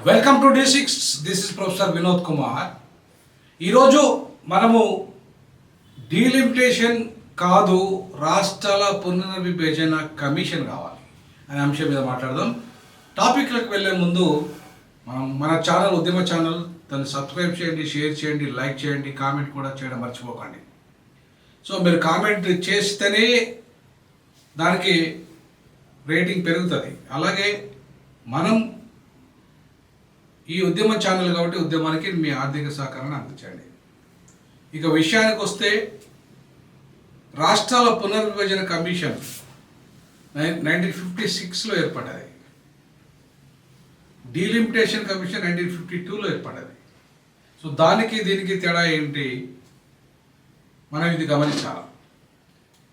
Welcome to D6. This is professor Vinod Kumar. ఈరోజు మనము delimitation కాదు, రాష్ట్రాల పునర్విభజన కమిషన్ కావాలి అనే అంశం మీద మాట్లాడదాం. టాపిక్లకు వెళ్ళే ముందు మన ఛానల్ ఉద్యమ ఛానల్ దాన్ని సబ్స్క్రైబ్ చేయండి, షేర్ చేయండి, లైక్ చేయండి, కామెంట్ కూడా చేయడం మర్చిపోకండి. సో మీరు కామెంట్ చేస్తేనే దానికి రేటింగ్ పెరుగుతుంది. అలాగే మనం ఈ ఉద్యమ ఛానల్ కాబట్టి ఉద్యమానికి మీ ఆర్థిక సహకారాన్ని అందించండి. ఇక విషయానికి వస్తే, రాష్ట్రాల పునర్విభజన కమిషన్ 1956లో ఏర్పడ్డది. డీలిమిటేషన్ కమిషన్ 1952లో ఏర్పడ్డది. సో దానికి దీనికి తేడా ఏంటి మనం ఇది గమనించాలి.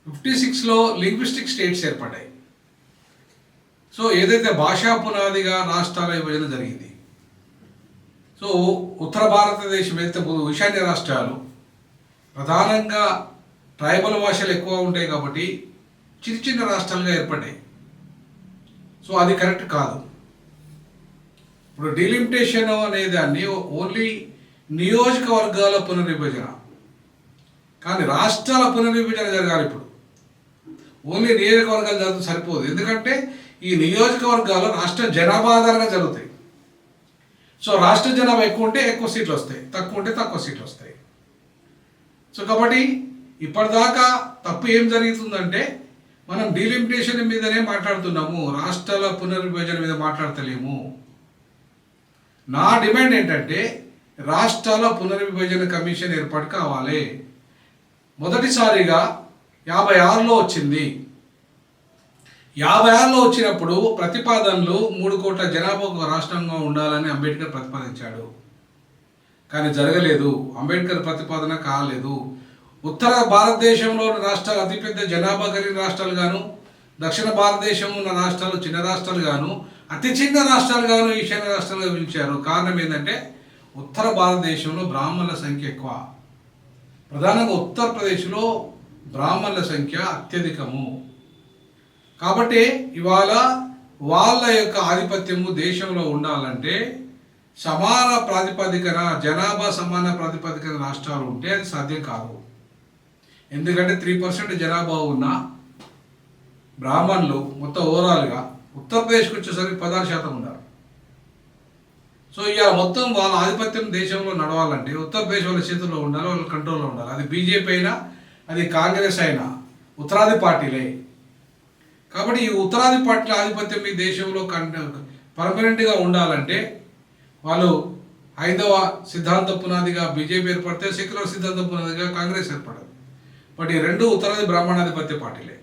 56లో లింగ్విస్టిక్ స్టేట్స్ ఏర్పడ్డాయి. సో ఏదైతే భాషా పునాదిగా రాష్ట్రాల విభజన జరిగింది. సో ఉత్తర భారతదేశం అయితే ఈశాన్య రాష్ట్రాలు ప్రధానంగా ట్రైబల్ భాషలు ఎక్కువ ఉంటాయి కాబట్టి చిన్న చిన్న రాష్ట్రాలుగా ఏర్పడ్డాయి. సో అది కరెక్ట్ కాదు. ఇప్పుడు డీలిమిటేషన్ అనే దాన్ని ఓన్లీ నియోజకవర్గాల పునర్విభజన, కానీ రాష్ట్రాల పునర్విభజన జరగాలి. ఇప్పుడు ఓన్లీ నియోజకవర్గాలు జరుగుతూ సరిపోదు. ఎందుకంటే ఈ నియోజకవర్గాలు రాష్ట్ర జనాభా ఆధారంగా జరుగుతాయి. సో రాష్ట్ర జనాభా ఎక్కువ ఉంటే ఎక్కువ సీట్లు వస్తాయి, తక్కువ ఉంటే తక్కువ సీట్లు వస్తాయి. సో కాబట్టి ఇప్పటిదాకా తప్పు ఏం జరుగుతుందంటే, మనం డీలిమిటేషన్ మీదనే మాట్లాడుతున్నాము, రాష్ట్రాల పునర్విభజన మీద మాట్లాడతలేము. నా డిమాండ్ ఏంటంటే, రాష్ట్రాల పునర్విభజన కమిషన్ ఏర్పాటు కావాలి. మొదటిసారిగా 56లో వచ్చింది. 56లో వచ్చినప్పుడు ప్రతిపాదనలు 3 కోట్ల జనాభా ఒక రాష్ట్రంగా ఉండాలని అంబేద్కర్ ప్రతిపాదించాడు. కానీ జరగలేదు. అంబేద్కర్ ప్రతిపాదన కాలేదు. ఉత్తర భారతదేశంలోని రాష్ట్రాలు అతిపెద్ద జనాభా కలిగిన రాష్ట్రాలు గాను, దక్షిణ భారతదేశంలో ఉన్న రాష్ట్రాలు చిన్న రాష్ట్రాలు గాను, అతి చిన్న రాష్ట్రాలు గాను ఈశాన్య రాష్ట్రాలుగా పిలిచారు. కారణం ఏంటంటే, ఉత్తర భారతదేశంలో బ్రాహ్మణుల సంఖ్య ఎక్కువ. ప్రధానంగా ఉత్తరప్రదేశ్లో బ్రాహ్మణుల సంఖ్య అత్యధికము. కాబట్టి ఇవాళ వాళ్ళ యొక్క ఆధిపత్యము దేశంలో ఉండాలంటే సమాన ప్రాతిపదికన, జనాభా సమాన ప్రాతిపదికన రాష్ట్రాలు ఉంటే అది సాధ్యం కాదు. ఎందుకంటే 3% జనాభా ఉన్న బ్రాహ్మణులు మొత్తం ఓవరాల్గా ఉత్తరప్రదేశ్కి వచ్చేసరికి 16% ఉన్నారు. సో ఇవాళ మొత్తం వాళ్ళ ఆధిపత్యం దేశంలో నడవాలంటే ఉత్తరప్రదేశ్ వాళ్ళ చేతుల్లో ఉండాలి, వాళ్ళ కంట్రోల్లో ఉండాలి. అది బీజేపీ అయినా, అది కాంగ్రెస్ అయినా, ఉత్తరాది పార్టీలే. కాబట్టి ఈ ఉత్తరాది పార్టీల ఆధిపత్యం ఈ దేశంలో పర్మనెంట్గా ఉండాలంటే వాళ్ళు హైందవ సిద్ధాంత పునాదిగా బీజేపీ ఏర్పడితే, సెక్యులర్ సిద్ధాంత పునాదిగా కాంగ్రెస్ ఏర్పడదు. బట్ ఈ రెండు ఉత్తరాది బ్రాహ్మణాధిపత్య పార్టీలే.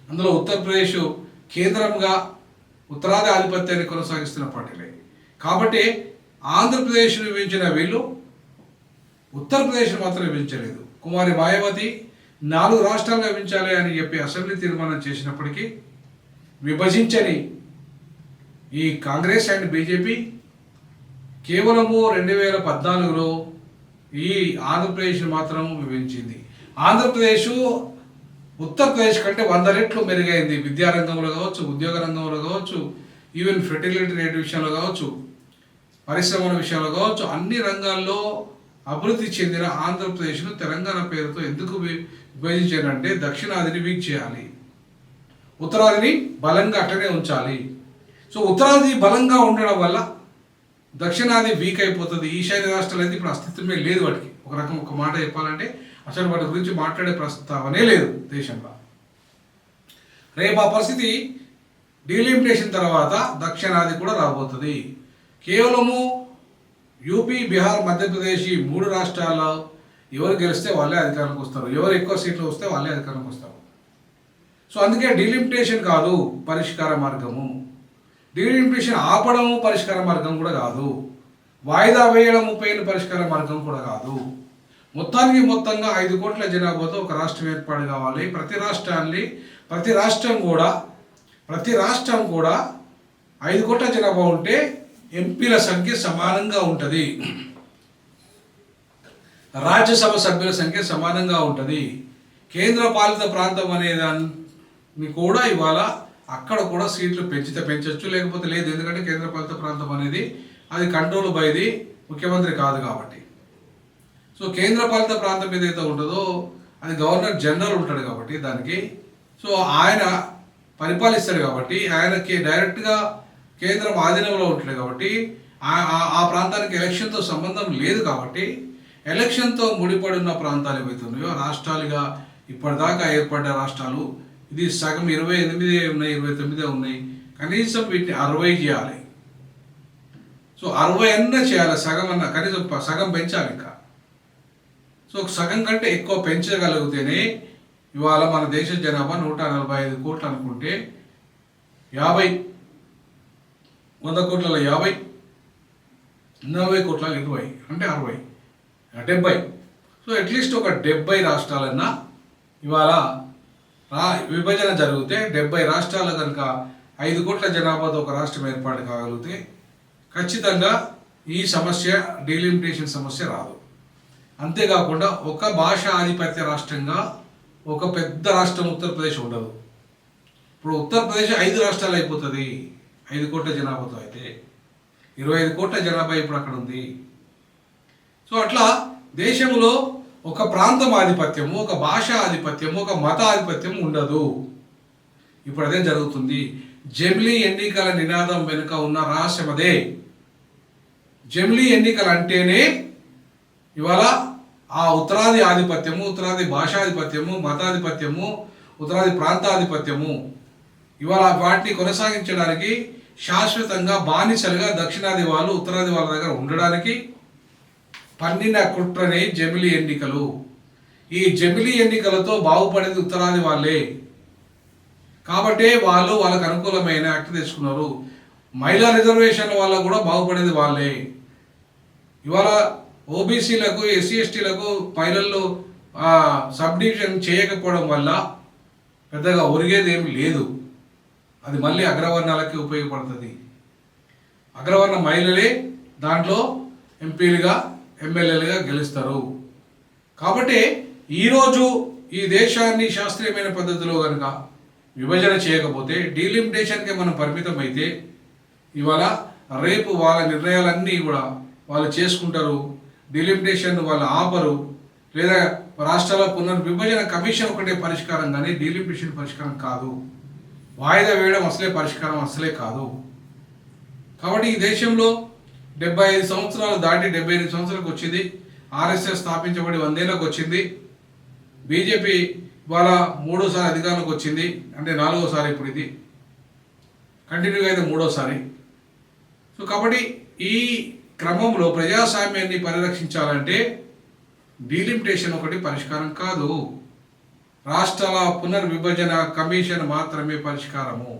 అందులో ఉత్తరప్రదేశ్ కేంద్రంగా ఉత్తరాది ఆధిపత్యాన్ని కొనసాగిస్తున్న పార్టీలే. కాబట్టి ఆంధ్రప్రదేశ్ను విభజించిన వీళ్ళు ఉత్తరప్రదేశ్ను మాత్రం విభజించలేదు. కుమారి మాయావతి 4 రాష్ట్రాలుగా విభజించాలి అని చెప్పి అసెంబ్లీ తీర్మానం చేసినప్పటికీ విభజించని ఈ కాంగ్రెస్ అండ్ బీజేపీ కేవలము 2014లో ఈ ఆంధ్రప్రదేశ్ మాత్రం విభజించింది. ఆంధ్రప్రదేశ్ ఉత్తరప్రదేశ్ కంటే 100 రెట్లు మెరుగైంది. విద్యారంగంలో కావచ్చు, ఉద్యోగ రంగంలో కావచ్చు, ఈవెన్ ఫెర్టిలిటీ రేట్ విషయంలో కావచ్చు, పరిశ్రమల విషయంలో కావచ్చు, అన్ని రంగాల్లో అభివృద్ధి చెందిన ఆంధ్రప్రదేశ్ను తెలంగాణ పేరుతో ఎందుకు విభజించారంటే, దక్షిణాదిని వీక్ చేయాలి, ఉత్తరాదిని బలంగా అట్టనే ఉంచాలి. సో ఉత్తరాది బలంగా ఉండడం వల్ల దక్షిణాది వీక్ అయిపోతుంది. ఈశాన్య రాష్ట్రాలు అయితే ఇప్పుడు అస్తిత్వమే లేదు. వాటికి ఒక మాట చెప్పాలంటే అసలు వాటి గురించి మాట్లాడే ప్రస్తావనే లేదు దేశంలో. రేపు ఆ పరిస్థితి డీలిమిటేషన్ తర్వాత దక్షిణాది కూడా రాబోతుంది. కేవలము యూపీ, బీహార్, మధ్యప్రదేశ్ ఈ 3 రాష్ట్రాల్లో ఎవరు గెలిస్తే వాళ్ళే అధికారంలోకి వస్తారు, ఎవరు ఎక్కువ సీట్లు వస్తే వాళ్ళే అధికారంలోకి వస్తారు. సో అందుకే డీలిమిటేషన్ కాదు పరిష్కార మార్గము. డీలిమిటేషన్ ఆపడము పరిష్కార మార్గం కూడా కాదు. వాయిదా వేయడం పరిష్కార మార్గం కూడా కాదు. మొత్తంగా 5 కోట్ల జనాభాతో ఒక రాష్ట్రం ఏర్పాటు కావాలి. ప్రతి రాష్ట్రం కూడా 5 కోట్ల జనాభా ఉంటే ఎంపీల సంఖ్య సమానంగా ఉంటుంది, రాజ్యసభ సభ్యుల సంఖ్య సమానంగా ఉంటుంది. కేంద్ర పాలిత ప్రాంతం అనేదాన్ని కూడా ఇవాళ అక్కడ కూడా సీట్లు పెంచితే పెంచవచ్చు, లేకపోతే లేదు. ఎందుకంటే కేంద్రపాలిత ప్రాంతం అనేది అది కంట్రోల్ బైది ముఖ్యమంత్రి కాదు కాబట్టి. సో కేంద్రపాలిత ప్రాంతం ఏదైతే ఉంటుందో అది గవర్నర్ జనరల్ ఉంటాడు కాబట్టి దానికి, సో ఆయన పరిపాలిస్తాడు కాబట్టి ఆయనకి డైరెక్ట్గా కేంద్రం ఆధీనంలో ఉంటుంది కాబట్టి ఆ ప్రాంతానికి ఎలక్షన్తో సంబంధం లేదు కాబట్టి ఎలక్షన్తో ముడిపడి ఉన్న ప్రాంతాలు ఏవైతే ఉన్నాయో రాష్ట్రాలుగా ఇప్పటిదాకా ఏర్పడ్డ రాష్ట్రాలు ఇది సగం 28 ఉన్నాయి, 29 ఉన్నాయి, కనీసం వీటిని 60 చేయాలి. సో 60 అన్నా చేయాలి, సగం అన్న కనీసం సగం పెంచాలి ఇంకా. సో సగం కంటే ఎక్కువ పెంచగలిగితేనే ఇవాళ మన దేశ జనాభా 145 కోట్లు అనుకుంటే 100 కోట్లలో 50, 40 కోట్ల 20 అంటే 60, 70. సో అట్లీస్ట్ ఒక 70 రాష్ట్రాలన్నా ఇవాళ విభజన జరిగితే 70 రాష్ట్రాలు కనుక 5 కోట్ల జనాభాతో ఒక రాష్ట్రం ఏర్పాటు కాగలిగితే ఖచ్చితంగా ఈ సమస్య డీలిమిటేషన్ సమస్య రాదు. అంతేకాకుండా ఒక భాష ఆధిపత్య రాష్ట్రంగా ఒక పెద్ద రాష్ట్రం ఉత్తరప్రదేశ్ ఉండదు. ఇప్పుడు ఉత్తరప్రదేశ్ 5 రాష్ట్రాలు అయిపోతుంది 5 కోట్ల జనాభాతో. అయితే 25 కోట్ల జనాభా ఇప్పుడు అక్కడ ఉంది. సో అట్లా దేశంలో ఒక ప్రాంతం ఆధిపత్యము, ఒక భాష ఆధిపత్యము, ఒక మత ఆధిపత్యం ఉండదు. ఇప్పుడు అదే జరుగుతుంది. జమిలీ ఎన్నికల నినాదం వెనుక ఉన్న రహస్యం అదే. జమిలీ ఎన్నికలు అంటేనే ఇవాళ ఆ ఉత్తరాది ఆధిపత్యము, ఉత్తరాది భాషాధిపత్యము, మతాధిపత్యము, ఉత్తరాది ప్రాంతాధిపత్యము ఇవాళ వాటిని కొనసాగించడానికి శాశ్వతంగా బానిసలుగా దక్షిణాది వాళ్ళు ఉత్తరాది వాళ్ళ దగ్గర ఉండడానికి పన్నిన కుట్రనే జమిలీ ఎన్నికలు. ఈ జమిలీ ఎన్నికలతో బాగుపడేది ఉత్తరాది వాళ్ళే కాబట్టి వాళ్ళకు అనుకూలమైన యాక్ట్ తెచ్చుకున్నారు. మహిళా రిజర్వేషన్ల వల్ల కూడా బాగుపడేది వాళ్ళే. ఇవాళ ఓబీసీలకు, ఎస్సీ ఎస్టీలకు మహిళల్లో సబ్ డివిజన్ చేయకపోవడం వల్ల పెద్దగా ఒరిగేది ఏమి లేదు. అది మళ్ళీ అగ్రవర్ణాలకి ఉపయోగపడుతుంది. అగ్రవర్ణ మహిళలే దాంట్లో ఎంపీలుగా, ఎమ్మెల్యేలుగా గెలుస్తారు. కాబట్టి ఈరోజు ఈ దేశాన్ని శాస్త్రీయమైన పద్ధతిలో కనుక విభజన చేయకపోతే, డీలిమిటేషన్కి మనం పరిమితం అయితే ఇవాళ రేపు వాళ్ళ నిర్ణయాలన్నీ కూడా వాళ్ళు చేసుకుంటారు. డీలిమిటేషన్ వాళ్ళు ఆపరు. లేదా రాష్ట్రాల పునర్విభజన కమిషన్ ఒకటే పరిష్కారం కానీ డీలిమిటేషన్ పరిష్కారం కాదు. వాయిదా వేయడం అసలే పరిష్కారం అసలే కాదు. కాబట్టి ఈ దేశంలో 75 సంవత్సరాలు దాటి 78 సంవత్సరాలకు వచ్చింది. ఆర్ఎస్ఎస్ స్థాపించబడి 100 ఏళ్ళకు వచ్చింది. బీజేపీ ఇవాళ 3సారి అధికారంలోకి వచ్చింది, అంటే 4వసారి ఇప్పుడు ఇది కంటిన్యూగా అయితే 3వసారి. సో కాబట్టి ఈ క్రమంలో ప్రజాస్వామ్యాన్ని పరిరక్షించాలంటే డీలిమిటేషన్ ఒకటి పరిష్కారం కాదు. రాష్ట్రాల పునర్విభజన కమిషన్ మాత్రమే పరిష్కారము.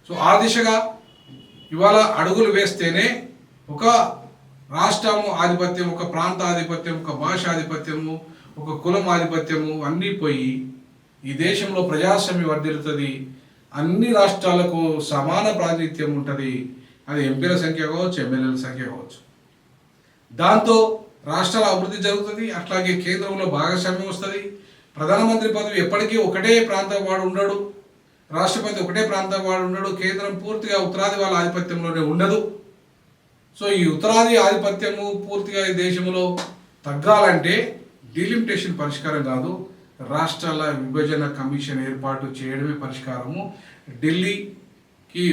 సో ఆ దిశగా ఇవాళ అడుగులు వేస్తేనే ఒక రాష్ట్రము ఆధిపత్యం, ఒక ప్రాంత ఆధిపత్యం, ఒక భాష ఆధిపత్యము, ఒక కులం ఆధిపత్యము అన్నీ పోయి ఈ దేశంలో ప్రజాస్వామ్యం వర్ధిల్లుతుంది. అన్ని రాష్ట్రాలకు సమాన ప్రాతినిధ్యం ఉంటుంది. అది ఎంపీల సంఖ్య కావచ్చు, ఎమ్మెల్యేల సంఖ్య కావచ్చు. దాంతో రాష్ట్రాల అభివృద్ధి జరుగుతుంది. అట్లాగే కేంద్రంలో భాగస్వామ్యం వస్తుంది. ప్రధానమంత్రి పదవి ఎప్పటికీ ఒకటే ప్రాంతం వాడు ఉండడు, రాష్ట్రపతి ఒకటే ప్రాంతం వాడు ఉండడు, కేంద్రం పూర్తిగా ఉత్తరాది వాళ్ళ ఆధిపత్యంలోనే ఉండదు. సో ఈ ఉత్తరాది ఆధిపత్యము పూర్తిగా ఈ దేశంలో తగ్గాలంటే డీలిమిటేషన్ పరిష్కారం కాదు, రాష్ట్రాల విభజన కమిషన్ ఏర్పాటు చేయడమే పరిష్కారము. ఢిల్లీకి,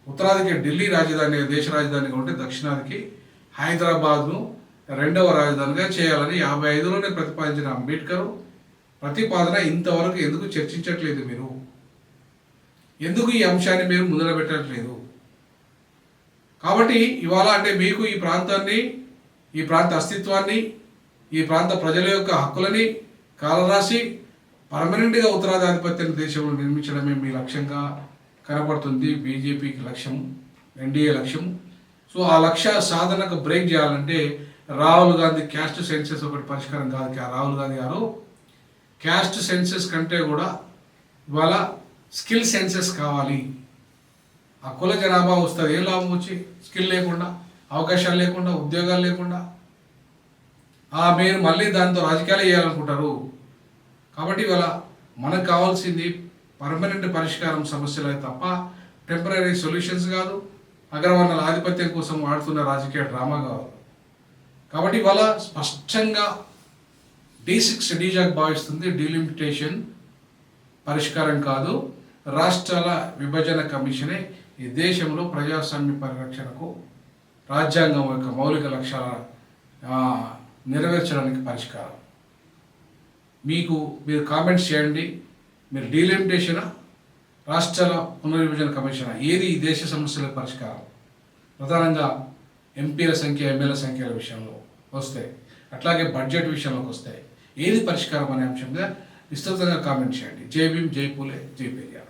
ఉత్తరాదికి ఢిల్లీ రాజధాని, దేశ రాజధానిగా ఉంటే దక్షిణాదికి హైదరాబాద్ను 2వ రాజధానిగా చేయాలని 55లోనే ప్రతిపాదించిన అంబేద్కర్ ప్రతిపాదన ఇంతవరకు ఎందుకు చర్చించట్లేదు? మీరు ఎందుకు ఈ అంశాన్ని మీరు ముందరబెట్టట్లేదు? కాబట్టి ఇవాళ అంటే మీకు ఈ ప్రాంతాన్ని, ఈ ప్రాంత అస్తిత్వాన్ని, ఈ ప్రాంత ప్రజల యొక్క హక్కులని కాలరాసి పర్మనెంట్గా ఉత్తరాది ఆధిపత్యాన్ని దేశంలో నిర్మించడమే మీ లక్ష్యంగా కనపడుతుంది. బీజేపీకి లక్ష్యం, ఎన్డీఏ లక్ష్యం. సో ఆ లక్ష్య సాధనకు బ్రేక్ చేయాలంటే రాహుల్ గాంధీ క్యాస్ట్ సెన్సెస్ ఒకటి పరిష్కారం కాదు. రాహుల్ గాంధీ గారు క్యాస్ట్ సెన్సెస్ కంటే కూడా ఇవాళ స్కిల్ సెన్సెస్ కావాలి. ఆ కుల జనాభా వస్తుంది, ఏం లాభం వచ్చి స్కిల్ లేకుండా, అవకాశాలు లేకుండా, ఉద్యోగాలు లేకుండా మీరు మళ్ళీ దాంతో రాజకీయాలు చేయాలనుకుంటారు. కాబట్టి ఇవాళ మనకు కావాల్సింది పర్మనెంట్ పరిష్కారం సమస్యలే తప్ప టెంపరీ సొల్యూషన్స్ కాదు. అగ్రవర్ణాల ఆధిపత్యం కోసం ఆడుతున్న రాజకీయ డ్రామా కావాలి. కాబట్టి ఇవాళ స్పష్టంగా D6 డీజాక్ భావిస్తుంది డీలిమిటేషన్ పరిష్కారం కాదు, రాష్ట్రాల విభజన కమిషనే ఈ దేశంలో ప్రజాస్వామ్య పరిరక్షణకు రాజ్యాంగం యొక్క మౌలిక లక్ష్యాల నెరవేర్చడానికి పరిష్కారం. మీరు కామెంట్స్ చేయండి, మీరు డీలిమిటేషనా రాష్ట్రాల పునర్విభజన కమిషనా, ఏది ఈ దేశ సమస్యల పరిష్కారం? ప్రధానంగా ఎంపీల సంఖ్య ఎమ్మెల్యే సంఖ్యల విషయంలో వస్తాయి, అట్లాగే బడ్జెట్ విషయంలోకి వస్తాయి, ఏది పరిష్కారం అనే అంశం మీద విస్తృతంగా కామెంట్ చేయండి. జై భీమ్, జై పూలే, జై పెరియార్.